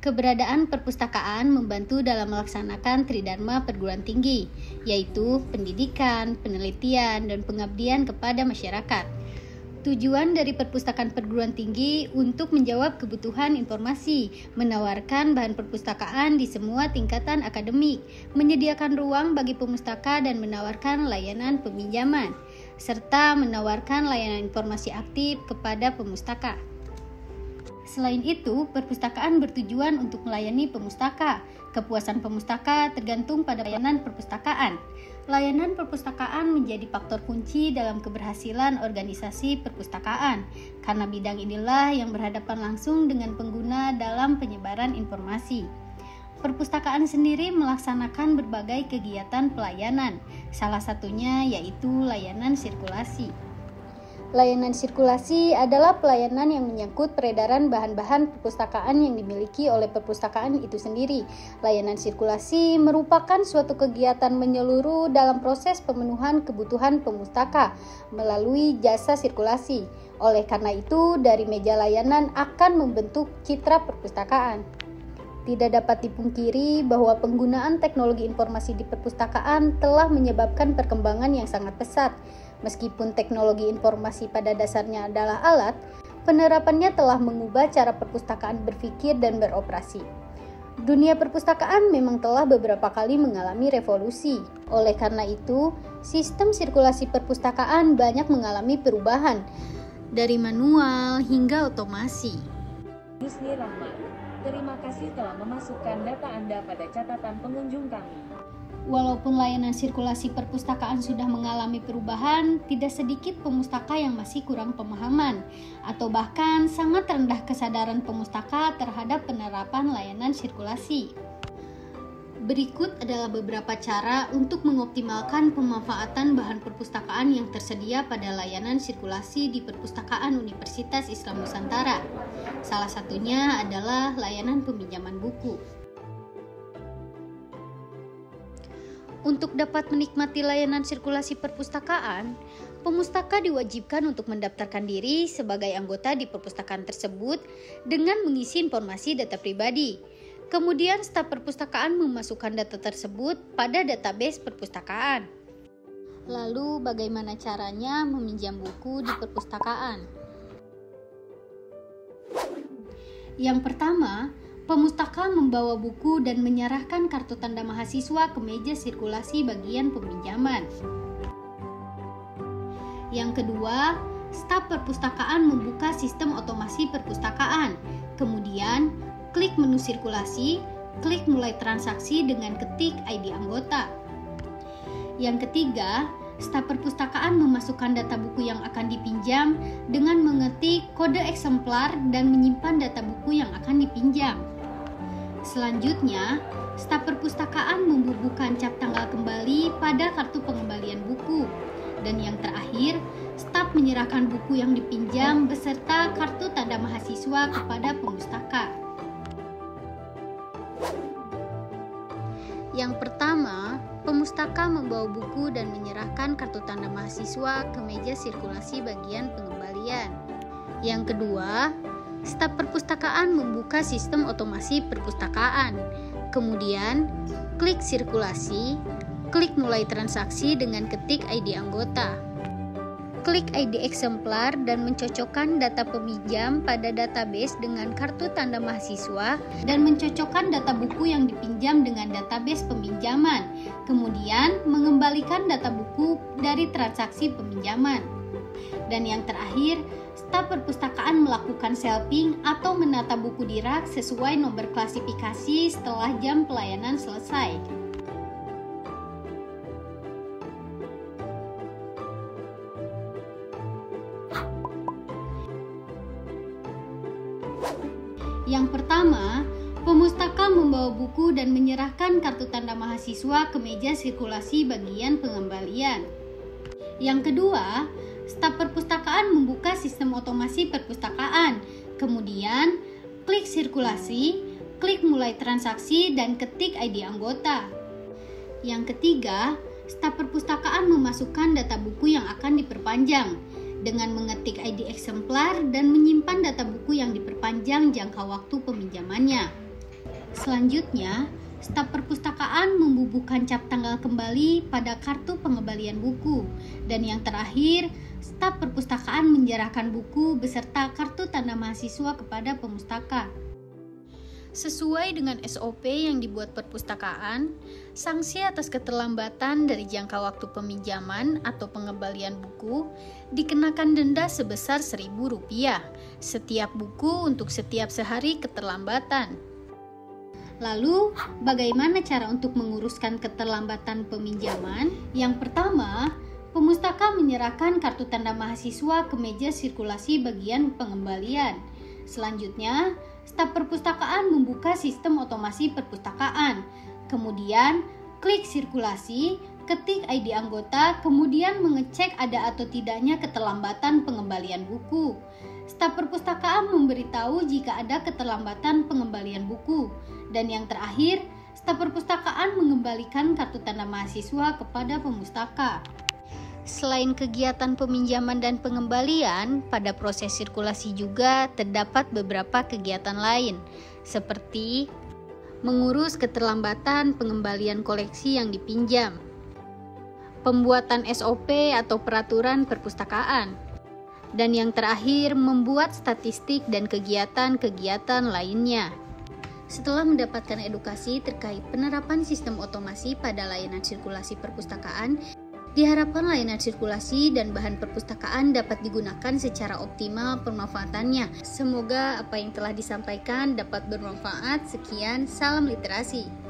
Keberadaan perpustakaan membantu dalam melaksanakan tridharma perguruan tinggi, yaitu pendidikan, penelitian, dan pengabdian kepada masyarakat. Tujuan dari perpustakaan perguruan tinggi untuk menjawab kebutuhan informasi, menawarkan bahan perpustakaan di semua tingkatan akademik, menyediakan ruang bagi pemustaka dan menawarkan layanan peminjaman, serta menawarkan layanan informasi aktif kepada pemustaka. Selain itu, perpustakaan bertujuan untuk melayani pemustaka. Kepuasan pemustaka tergantung pada layanan perpustakaan. Layanan perpustakaan menjadi faktor kunci dalam keberhasilan organisasi perpustakaan, karena bidang inilah yang berhadapan langsung dengan pengguna dalam penyebaran informasi. Perpustakaan sendiri melaksanakan berbagai kegiatan pelayanan, salah satunya yaitu layanan sirkulasi. Layanan sirkulasi adalah pelayanan yang menyangkut peredaran bahan-bahan perpustakaan yang dimiliki oleh perpustakaan itu sendiri. Layanan sirkulasi merupakan suatu kegiatan menyeluruh dalam proses pemenuhan kebutuhan pemustaka melalui jasa sirkulasi. Oleh karena itu, dari meja layanan akan membentuk citra perpustakaan. Tidak dapat dipungkiri bahwa penggunaan teknologi informasi di perpustakaan telah menyebabkan perkembangan yang sangat pesat. Meskipun teknologi informasi pada dasarnya adalah alat, penerapannya telah mengubah cara perpustakaan berpikir dan beroperasi. Dunia perpustakaan memang telah beberapa kali mengalami revolusi. Oleh karena itu, sistem sirkulasi perpustakaan banyak mengalami perubahan, dari manual hingga otomasi. Yusni Rahmat, terima kasih telah memasukkan data Anda pada catatan pengunjung kami. Walaupun layanan sirkulasi perpustakaan sudah mengalami perubahan, tidak sedikit pemustaka yang masih kurang pemahaman atau bahkan sangat rendah kesadaran pemustaka terhadap penerapan layanan sirkulasi. Berikut adalah beberapa cara untuk mengoptimalkan pemanfaatan bahan perpustakaan yang tersedia pada layanan sirkulasi di Perpustakaan Universitas Islam Nusantara. Salah satunya adalah layanan peminjaman buku. Untuk dapat menikmati layanan sirkulasi perpustakaan, pemustaka diwajibkan untuk mendaftarkan diri sebagai anggota di perpustakaan tersebut dengan mengisi informasi data pribadi. Kemudian staf perpustakaan memasukkan data tersebut pada database perpustakaan. Lalu bagaimana caranya meminjam buku di perpustakaan? Yang pertama, pemustaka membawa buku dan menyerahkan kartu tanda mahasiswa ke meja sirkulasi bagian peminjaman. Yang kedua, staf perpustakaan membuka sistem otomasi perpustakaan. Kemudian, klik menu sirkulasi, klik mulai transaksi dengan ketik ID anggota. Yang ketiga, staf perpustakaan memasukkan data buku yang akan dipinjam dengan mengetik kode eksemplar dan menyimpan data buku yang akan dipinjam. Selanjutnya, staf perpustakaan membubuhkan cap tanggal kembali pada kartu pengembalian buku. Dan yang terakhir, staf menyerahkan buku yang dipinjam beserta kartu tanda mahasiswa kepada pemustaka. Yang pertama, pemustaka membawa buku dan menyerahkan kartu tanda mahasiswa ke meja sirkulasi bagian pengembalian. Yang kedua, staf perpustakaan membuka sistem otomasi perpustakaan. Kemudian, klik sirkulasi, klik mulai transaksi dengan ketik ID anggota. Klik ID eksemplar dan mencocokkan data peminjam pada database dengan kartu tanda mahasiswa dan mencocokkan data buku yang dipinjam dengan database peminjaman. Kemudian, mengembalikan data buku dari transaksi peminjaman. Dan yang terakhir, staf perpustakaan melakukan shelving atau menata buku di rak sesuai nomor klasifikasi setelah jam pelayanan selesai. Yang pertama, pemustaka membawa buku dan menyerahkan kartu tanda mahasiswa ke meja sirkulasi bagian pengembalian. Yang kedua, staf perpustakaan membuka sistem otomasi perpustakaan. Kemudian, klik sirkulasi, klik mulai transaksi dan ketik ID anggota. Yang ketiga, staf perpustakaan memasukkan data buku yang akan diperpanjang dengan mengetik ID eksemplar dan menyimpan data buku yang diperpanjang jangka waktu peminjamannya. Selanjutnya, staf perpustakaan membubuhkan cap tanggal kembali pada kartu pengembalian buku. Dan yang terakhir, staf perpustakaan menyerahkan buku beserta kartu tanda mahasiswa kepada pemustaka. Sesuai dengan SOP yang dibuat perpustakaan, sanksi atas keterlambatan dari jangka waktu peminjaman atau pengembalian buku dikenakan denda sebesar Rp1.000 setiap buku untuk setiap sehari keterlambatan. Lalu, bagaimana cara untuk menguruskan keterlambatan peminjaman? Yang pertama, pemustaka menyerahkan kartu tanda mahasiswa ke meja sirkulasi bagian pengembalian. Selanjutnya, staf perpustakaan membuka sistem otomasi perpustakaan. Kemudian, klik sirkulasi, ketik ID anggota, kemudian mengecek ada atau tidaknya keterlambatan pengembalian buku. Staf perpustakaan memberitahu jika ada keterlambatan pengembalian buku. Dan yang terakhir, staf perpustakaan mengembalikan kartu tanda mahasiswa kepada pemustaka. Selain kegiatan peminjaman dan pengembalian, pada proses sirkulasi juga terdapat beberapa kegiatan lain, seperti mengurus keterlambatan pengembalian koleksi yang dipinjam, pembuatan SOP atau peraturan perpustakaan, dan yang terakhir membuat statistik dan kegiatan-kegiatan lainnya. Setelah mendapatkan edukasi terkait penerapan sistem otomasi pada layanan sirkulasi perpustakaan, diharapkan layanan sirkulasi dan bahan perpustakaan dapat digunakan secara optimal pemanfaatannya. Semoga apa yang telah disampaikan dapat bermanfaat. Sekian, salam literasi.